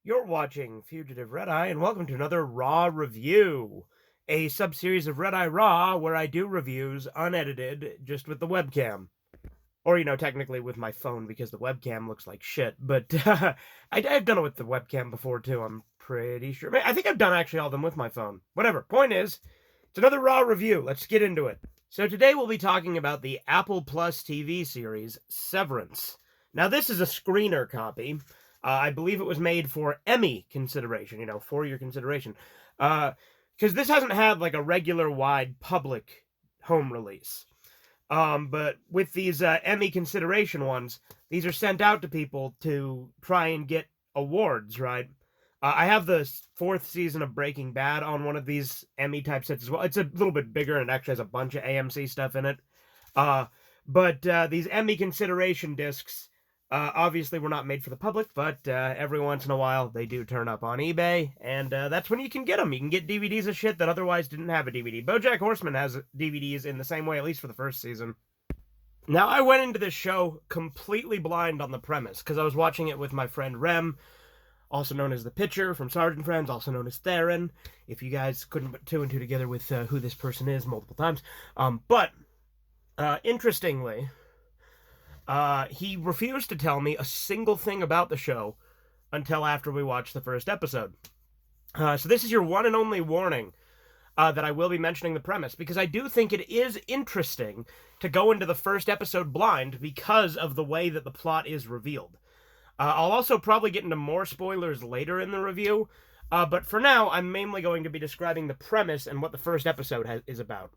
You're watching Fugitive Red Eye, and welcome to another Raw review, a sub-series of Red Eye Raw where I do reviews unedited, just with the webcam. Or, technically with my phone because the webcam looks like shit, but I've done it with the webcam before too, I'm pretty sure. I think I've done actually all of them with my phone. Whatever, point is, it's another Raw review. Let's get into it. So today we'll be talking about the Apple Plus TV series, Severance. Now this is a screener copy. I believe it was made for Emmy consideration, for your consideration. Because this hasn't had like a regular wide public home release. But with these Emmy consideration ones, these are sent out to people to try and get awards, right? I have the fourth season of Breaking Bad on one of these Emmy type sets as well. It's a little bit bigger and it actually has a bunch of AMC stuff in it. But these Emmy consideration discs obviously were not made for the public, but every once in a while they do turn up on eBay, and that's when you can get them. You can get DVDs of shit that otherwise didn't have a DVD. BoJack Horseman has DVDs in the same way, at least for the first season. Now, I went into this show completely blind on the premise, because I was watching it with my friend Rem, also known as the Pitcher from Sergeant Friends, also known as Theron, if you guys couldn't put two and two together with who this person is multiple times. But, interestingly, he refused to tell me a single thing about the show until after we watched the first episode. So this is your one and only warning that I will be mentioning the premise, because I do think it is interesting to go into the first episode blind because of the way that the plot is revealed. I'll also probably get into more spoilers later in the review, but for now, I'm mainly going to be describing the premise and what the first episode is about.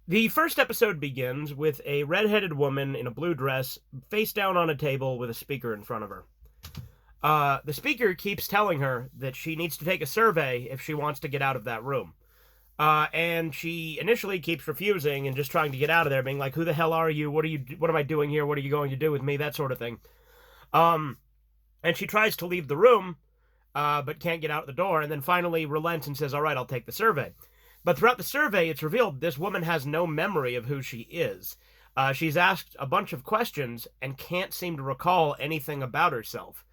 The first episode begins with a red-headed woman in a blue dress, face down on a table with a speaker in front of her. The speaker keeps telling her that she needs to take a survey if she wants to get out of that room. And she initially keeps refusing and just trying to get out of there, being like, who the hell are you? What am I doing here? What are you going to do with me? That sort of thing. And she tries to leave the room, but can't get out the door, and then finally relents and says, all right, I'll take the survey. But throughout the survey, it's revealed this woman has no memory of who she is. She's asked a bunch of questions and can't seem to recall anything about herself.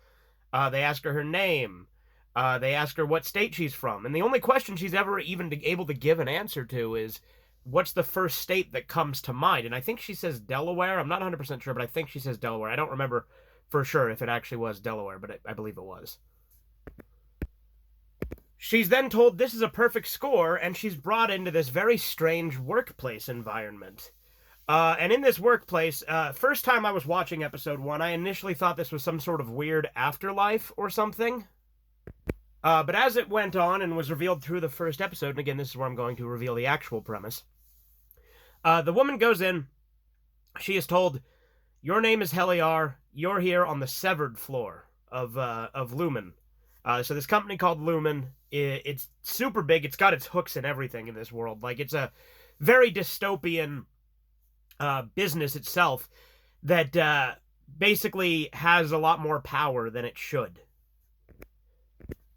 They ask her name. They ask her what state she's from. And the only question she's ever even able to give an answer to is, what's the first state that comes to mind? And I think she says Delaware. I'm not 100% sure, but I think she says Delaware. I don't remember for sure if it actually was Delaware, but I believe it was. She's then told this is a perfect score, and she's brought into this very strange workplace environment. And in this workplace, first time I was watching episode 1, I initially thought this was some sort of weird afterlife or something. But as it went on and was revealed through the first episode, and again, this is where I'm going to reveal the actual premise, the woman goes in, she is told, your name is Heliar, you're here on the severed floor of Lumen. So this company called Lumen, it's super big. It's got its hooks and everything in this world. Like, it's a very dystopian business itself that basically has a lot more power than it should.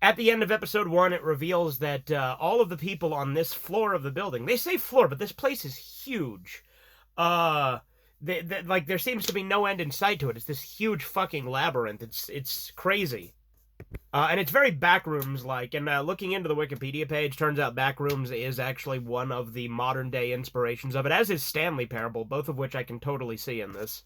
At the end of episode 1, it reveals that all of the people on this floor of the building, they say floor, but this place is huge. Like, there seems to be no end in sight to it. It's this huge fucking labyrinth. It's crazy. And it's very Backrooms-like, and looking into the Wikipedia page, turns out Backrooms is actually one of the modern-day inspirations of it, as is Stanley Parable, both of which I can totally see in this.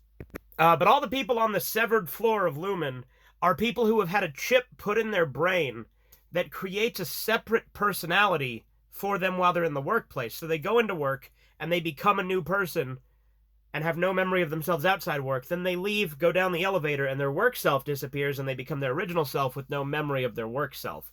But all the people on the severed floor of Lumen are people who have had a chip put in their brain that creates a separate personality for them while they're in the workplace. So they go into work, and they become a new person, and have no memory of themselves outside work. Then they leave, go down the elevator, and their work self disappears, and they become their original self with no memory of their work self.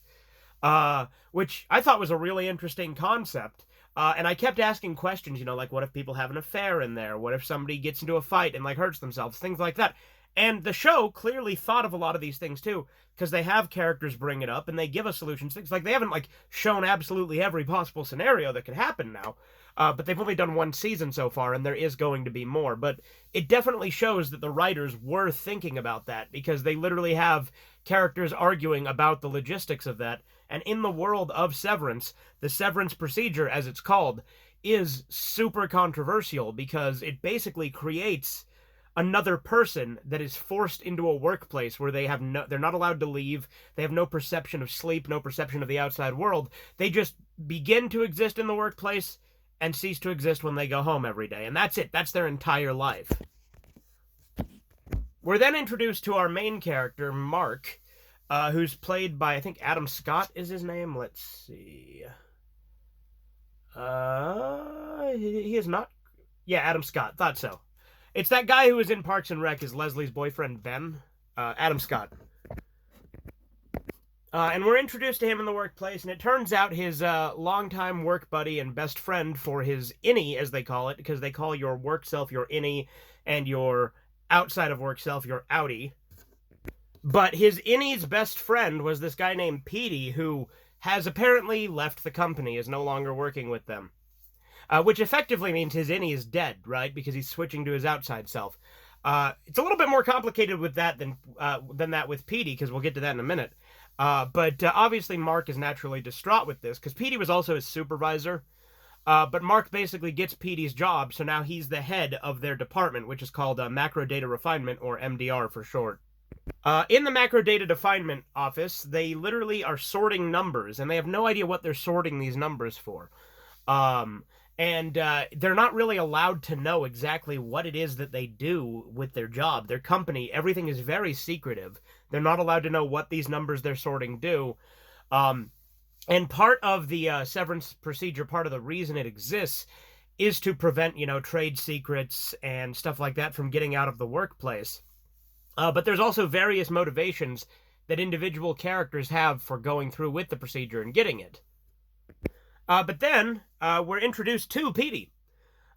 Which I thought was a really interesting concept. And I kept asking questions, like, what if people have an affair in there? What if somebody gets into a fight and, like, hurts themselves? Things like that. And the show clearly thought of a lot of these things, too, because they have characters bring it up, and they give us solutions. Things like, they haven't, like, shown absolutely every possible scenario that could happen now. But they've only done one season so far, and there is going to be more. But it definitely shows that the writers were thinking about that, because they literally have characters arguing about the logistics of that. And in the world of Severance, the Severance procedure, as it's called, is super controversial, because it basically creates another person that is forced into a workplace where they're not allowed to leave. They have no perception of sleep, no perception of the outside world. They just begin to exist in the workplace and cease to exist when they go home every day. And that's it. That's their entire life. We're then introduced to our main character, Mark, who's played by, I think, Adam Scott is his name. Let's see. He is not. Yeah, Adam Scott. Thought so. It's that guy who was in Parks and Rec as Leslie's boyfriend, Ben. Adam Scott. And we're introduced to him in the workplace, and it turns out his longtime work buddy and best friend for his innie, as they call it, because they call your work self your innie, and your outside of work self your outie. But his innie's best friend was this guy named Petey, who has apparently left the company, is no longer working with them. Which effectively means his innie is dead, right? Because he's switching to his outside self. It's a little bit more complicated with that than that with Petey, because we'll get to that in a minute. But obviously Mark is naturally distraught with this, because Petey was also his supervisor. But Mark basically gets Petey's job, so now he's the head of their department, which is called Macro Data Refinement, or MDR for short. In the Macro Data Refinement office, they literally are sorting numbers, and they have no idea what they're sorting these numbers for. And they're not really allowed to know exactly what it is that they do with their job. Their company, everything is very secretive. They're not allowed to know what these numbers they're sorting do. And part of the severance procedure, part of the reason it exists, is to prevent, trade secrets and stuff like that from getting out of the workplace. But there's also various motivations that individual characters have for going through with the procedure and getting it. But then we're introduced to Petey.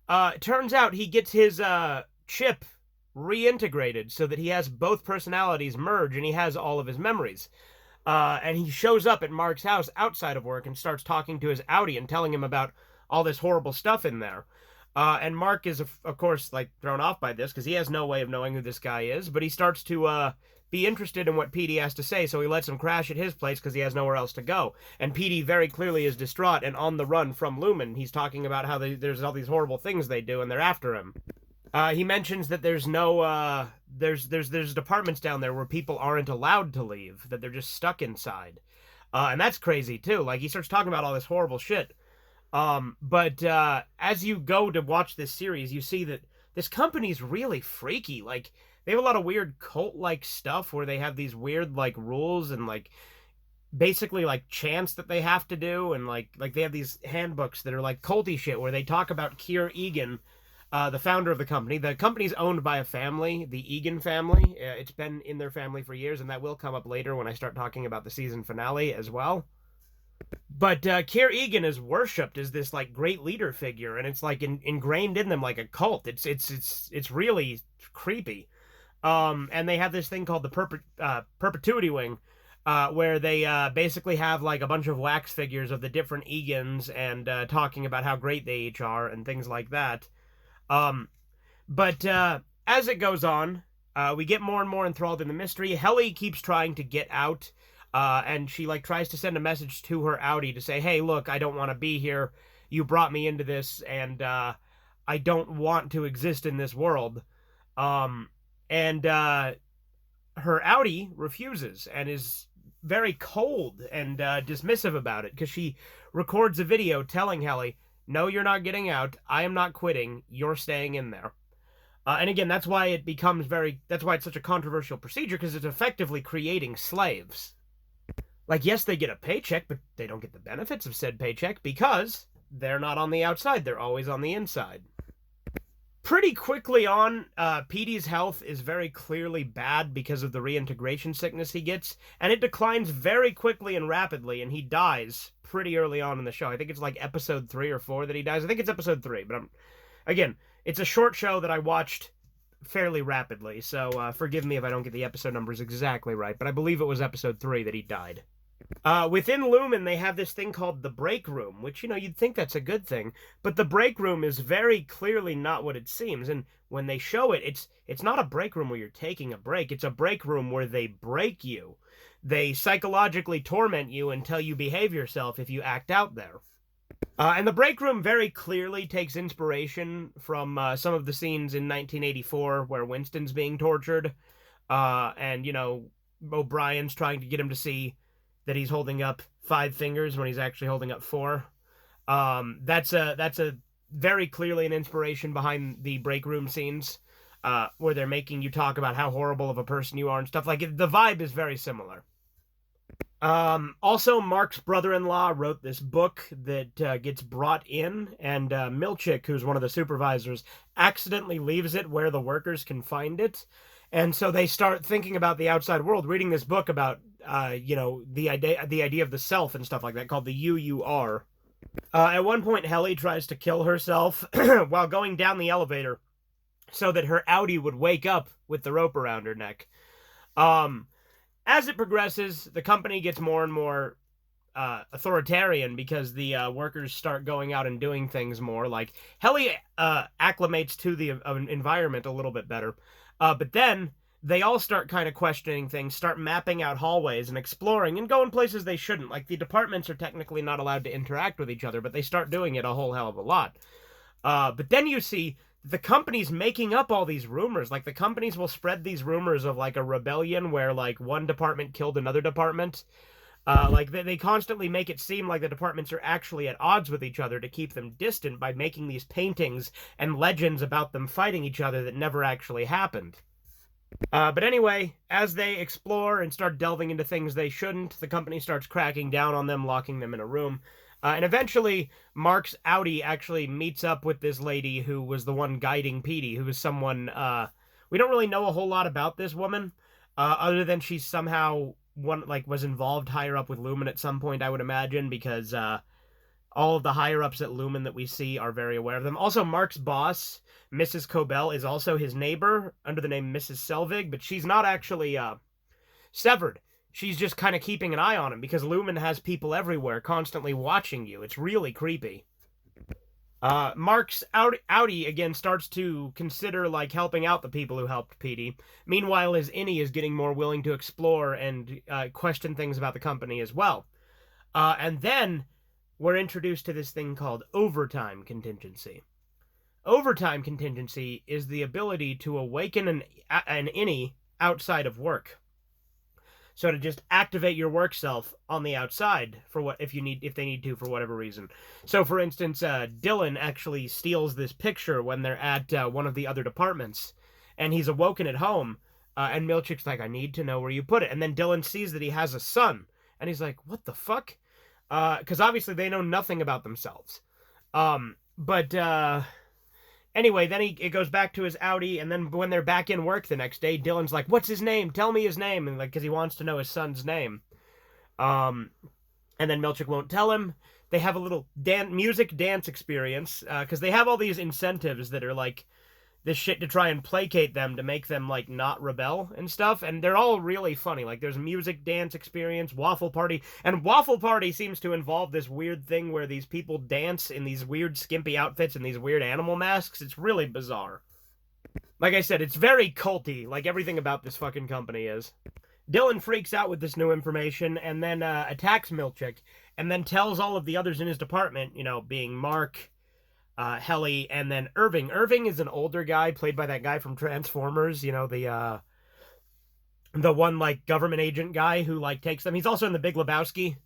It turns out he gets his chip reintegrated so that he has both personalities merge and he has all of his memories. And he shows up at Mark's house outside of work and starts talking to his outie and telling him about all this horrible stuff in there. And Mark is, of course, thrown off by this because he has no way of knowing who this guy is. But he starts to be interested in what Petey has to say, so he lets him crash at his place because he has nowhere else to go. And Petey very clearly is distraught and on the run from Lumen. He's talking about how there's all these horrible things they do, and they're after him. He mentions that there's no there's departments down there where people aren't allowed to leave, that they're just stuck inside, and that's crazy too. He starts talking about all this horrible shit. But as you go to watch this series, you see that this company's really freaky. They have a lot of weird cult-like stuff where they have these weird rules and basically chants that they have to do, and they have these handbooks that are culty shit where they talk about Keir Egan, the founder of the company. The company's owned by a family, the Egan family. It's been in their family for years, and that will come up later when I start talking about the season finale as well. But Keir Egan is worshipped as this great leader figure, and it's ingrained in them like a cult. It's really creepy. And they have this thing called the Perpetuity Wing, where they basically have a bunch of wax figures of the different Egans and talking about how great they each are and things like that. But as it goes on, we get more and more enthralled in the mystery. Helly keeps trying to get out, and she tries to send a message to her outie to say, hey, look, I don't want to be here. You brought me into this, and I don't want to exist in this world. And her outie refuses and is very cold and dismissive about it, because she records a video telling Helly, no, you're not getting out. I am not quitting. You're staying in there. And again, that's why it's such a controversial procedure, because it's effectively creating slaves. Yes, they get a paycheck, but they don't get the benefits of said paycheck because they're not on the outside. They're always on the inside. Pretty quickly on, Petey's health is very clearly bad because of the reintegration sickness he gets, and it declines very quickly and rapidly, and he dies pretty early on in the show. I think it's episode 3 or 4 that he dies. I think it's episode 3, but again, it's a short show that I watched fairly rapidly, so forgive me if I don't get the episode numbers exactly right, but I believe it was episode 3 that he died. Within Lumen, they have this thing called the break room, which, you'd think that's a good thing, but the break room is very clearly not what it seems, and when they show it, it's not a break room where you're taking a break, it's a break room where they break you. They psychologically torment you until you behave yourself if you act out there. And the break room very clearly takes inspiration from some of the scenes in 1984 where Winston's being tortured. And, O'Brien's trying to get him to see that he's holding up 5 fingers when he's actually holding up 4. That's a very clearly an inspiration behind the break room scenes, where they're making you talk about how horrible of a person you are and stuff. Like, the vibe is very similar. Also, Mark's brother-in-law wrote this book that gets brought in, and Milchick, who's one of the supervisors, accidentally leaves it where the workers can find it. And so they start thinking about the outside world, reading this book about, the idea of the self and stuff like that, called the UUR. At one point, Helly tries to kill herself while going down the elevator so that her Audi would wake up with the rope around her neck. As it progresses, the company gets more and more authoritarian because the workers start going out and doing things more. Like, Helly acclimates to the environment a little bit better. But then they all start kind of questioning things, start mapping out hallways and exploring and going places they shouldn't. Like, the departments are technically not allowed to interact with each other, but they start doing it a whole hell of a lot. But then you see the company's making up all these rumors. Like, the companies will spread these rumors of, like, a rebellion where, like, one department killed another department. Like, they constantly make it seem like the departments are actually at odds with each other to keep them distant by making these paintings and legends about them fighting each other that never actually happened. But anyway, as they explore and start delving into things they shouldn't, the company starts cracking down on them, locking them in a room. And eventually, Mark's Audi actually meets up with this lady who was the one guiding Petey, who was someone, we don't really know a whole lot about this woman, other than she's somehow was involved higher up with Lumen at some point, I would imagine, because all of the higher ups at Lumen that we see are very aware of them. Also, Mark's boss, Mrs. Cobell, is also his neighbor under the name Mrs. Selvig, but she's not actually severed. She's just kind of keeping an eye on him because Lumen has people everywhere constantly watching you. It's really creepy. Mark's Audi again starts to consider, like, helping out the people who helped Petey. Meanwhile, his innie is getting more willing to explore and question things about the company as well. And then we're introduced to this thing called overtime contingency. Overtime contingency is the ability to awaken an innie outside of work. So to just activate your work self on the outside for if they need to for whatever reason. So for instance, Dylan actually steals this picture when they're at one of the other departments, and he's awoken at home. And Milchick's like, "I need to know where you put it." And then Dylan sees that he has a son, and he's like, "What the fuck?" Because obviously they know nothing about themselves. Anyway, then it goes back to his Audi, and then when they're back in work the next day, Dylan's like, "What's his name? Tell me his name," and because he wants to know his son's name. And then Milchick won't tell him. They have a little music dance experience because they have all these incentives that are like this shit to try and placate them to make them like not rebel and stuff, and they're all really funny. Like, there's music dance experience, waffle party, and waffle party seems to involve this weird thing where these people dance in these weird skimpy outfits and these weird animal masks. It's really bizarre. Like I said, it's very culty, like everything about this fucking company is. Dylan freaks out with this new information and then attacks Milchick and then tells all of the others in his department, being Mark, Helly, and then Irving. Irving is an older guy played by that guy from Transformers, the one, like, government agent guy who, like, takes them. He's also in The Big Lebowski.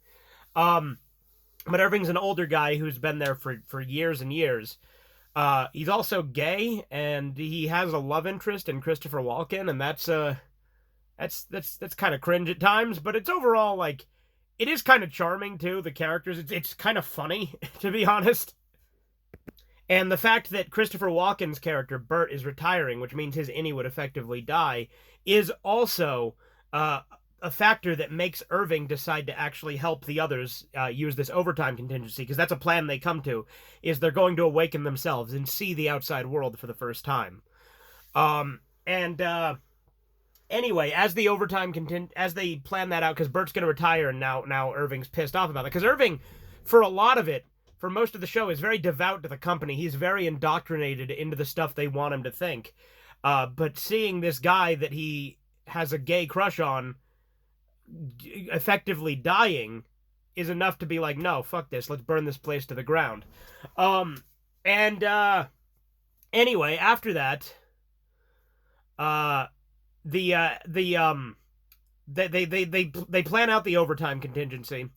But Irving's an older guy who's been there for years and years. He's also gay, and he has a love interest in Christopher Walken, and that's kind of cringe at times, but it's overall, like, it is kind of charming, too, the characters. It's kind of funny, to be honest. And the fact that Christopher Walken's character, Bert, is retiring, which means his innie would effectively die, is also a factor that makes Irving decide to actually help the others use this overtime contingency, because that's a plan they come to, is they're going to awaken themselves and see the outside world for the first time. Anyway, as they plan that out, because Bert's going to retire, and now Irving's pissed off about it, because Irving, for most of the show, is very devout to the company. He's very indoctrinated into the stuff they want him to think. But seeing this guy that he has a gay crush on effectively dying is enough to be like, no, fuck this, let's burn this place to the ground. And anyway, after that, they plan out the overtime contingency.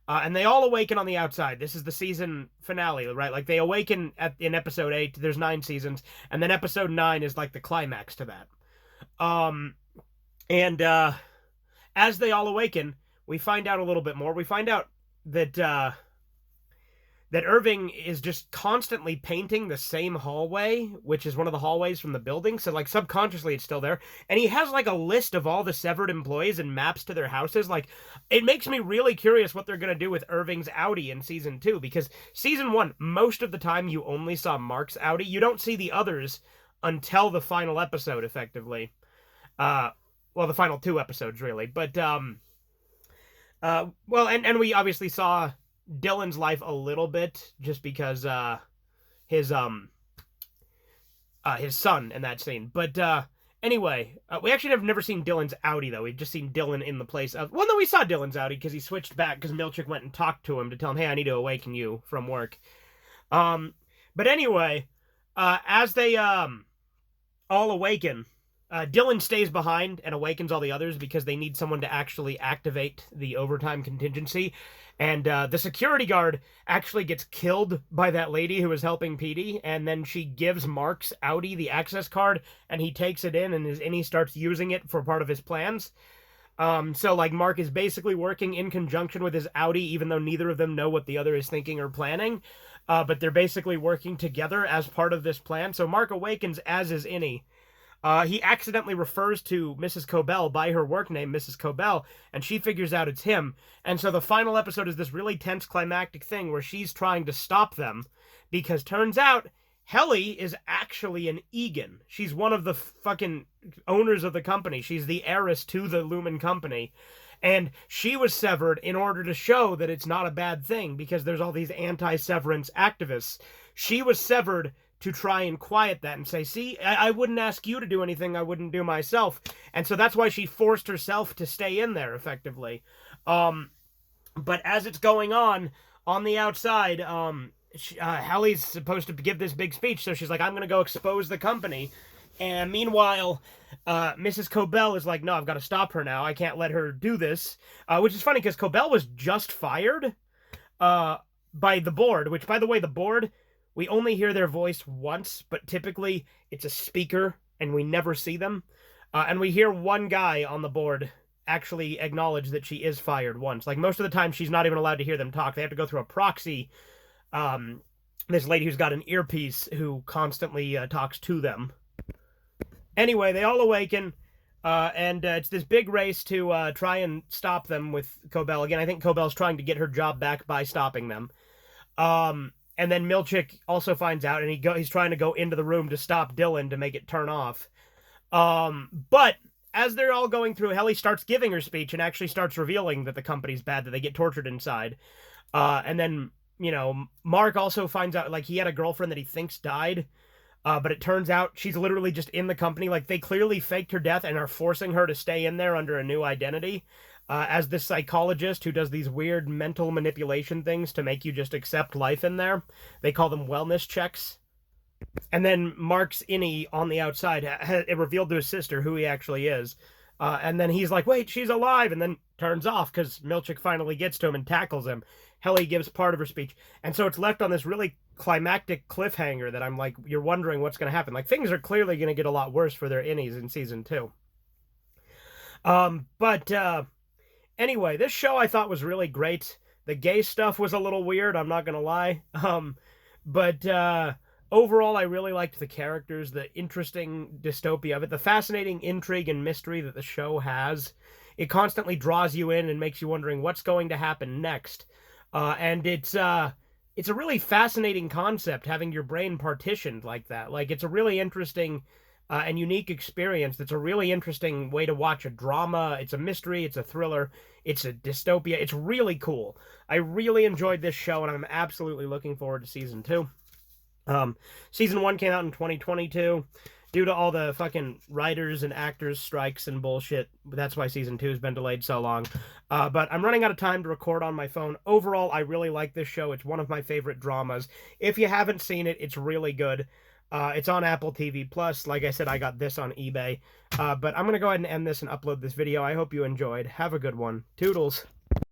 And they all awaken on the outside. This is the season finale, right? Like, they awaken in episode 8. There's 9 seasons. And then episode 9 is, like, the climax to that. As they all awaken, we find out a little bit more. We find out that that Irving is just constantly painting the same hallway, which is one of the hallways from the building. So, like, subconsciously it's still there. And he has, like, a list of all the severed employees and maps to their houses. Like, it makes me really curious what they're going to do with Irving's Audi in season 2. Because season 1, most of the time you only saw Mark's Audi. You don't see the others until the final episode, effectively. Well, the final 2 episodes, really. But, well, and we obviously saw Dylan's life a little bit, just because his son in that scene. But anyway, we actually have never seen Dylan's Audi, though. We've just seen Dylan in the place of... Well, no, we saw Dylan's Audi because he switched back because Milchick went and talked to him to tell him, hey, I need to awaken you from work. But anyway, as they all awaken, Dylan stays behind and awakens all the others because they need someone to actually activate the overtime contingency. And the security guard actually gets killed by that lady who was helping Petey, and then she gives Mark's Audi the access card, and he takes it in, and he starts using it for part of his plans. So, like, Mark is basically working in conjunction with his Audi, even though neither of them know what the other is thinking or planning. But they're basically working together as part of this plan. So Mark awakens, as is Innie. He accidentally refers to Mrs. Cobell by her work name, Mrs. Cobell, and she figures out it's him. And so the final episode is this really tense climactic thing where she's trying to stop them, because turns out Helly is actually an Egan. She's one of the fucking owners of the company. She's the heiress to the Lumen company. And she was severed in order to show that it's not a bad thing, because there's all these anti-severance activists. She was severed to try and quiet that and say, see, I wouldn't ask you to do anything I wouldn't do myself. And so that's why she forced herself to stay in there, effectively. But as it's going on the outside, Hallie's supposed to give this big speech, so she's like, I'm going to go expose the company. And meanwhile, Mrs. Cobell is like, no, I've got to stop her now. I can't let her do this. Which is funny, because Cobell was just fired by the board, which, by the way, the board... We only hear their voice once, but typically it's a speaker, and we never see them. And we hear one guy on the board actually acknowledge that she is fired once. Like, most of the time, she's not even allowed to hear them talk. They have to go through a proxy. This lady who's got an earpiece who constantly talks to them. Anyway, they all awaken, and it's this big race to try and stop them with Cobell. Again, I think Cobell's trying to get her job back by stopping them. And then Milchick also finds out, and he's trying to go into the room to stop Dylan to make it turn off. But as they're all going through, Helly starts giving her speech and actually starts revealing that the company's bad, that they get tortured inside. And then, you know, Mark also finds out, like, he had a girlfriend that he thinks died, but it turns out she's literally just in the company. Like, they clearly faked her death and are forcing her to stay in there under a new identity. As this psychologist who does these weird mental manipulation things to make you just accept life in there. They call them wellness checks. And then Mark's Innie on the outside, it revealed to his sister who he actually is. And then he's like, wait, she's alive, and then turns off because Milchick finally gets to him and tackles him. Helly gives part of her speech. And so it's left on this really climactic cliffhanger that I'm like, you're wondering what's going to happen. Like, things are clearly going to get a lot worse for their Innies in season 2. Anyway, this show I thought was really great. The gay stuff was a little weird, I'm not gonna lie. But overall, I really liked the characters, the interesting dystopia of it, the fascinating intrigue and mystery that the show has. It constantly draws you in and makes you wondering what's going to happen next. And it's a really fascinating concept, having your brain partitioned like that. Like, it's a really interesting... and unique experience that's a really interesting way to watch a drama. It's a mystery, it's a thriller, it's a dystopia. It's really cool. I really enjoyed this show, and I'm absolutely looking forward to season 2. Season 1 came out in 2022. due to all the fucking writers and actors strikes and bullshit. That's why season 2 has been delayed so long. But I'm running out of time to record on my phone. Overall, I really like this show. It's one of my favorite dramas. If you haven't seen it, it's really good. It's on Apple TV Plus. Like I said, I got this on eBay. But I'm going to go ahead and end this and upload this video. I hope you enjoyed. Have a good one. Toodles.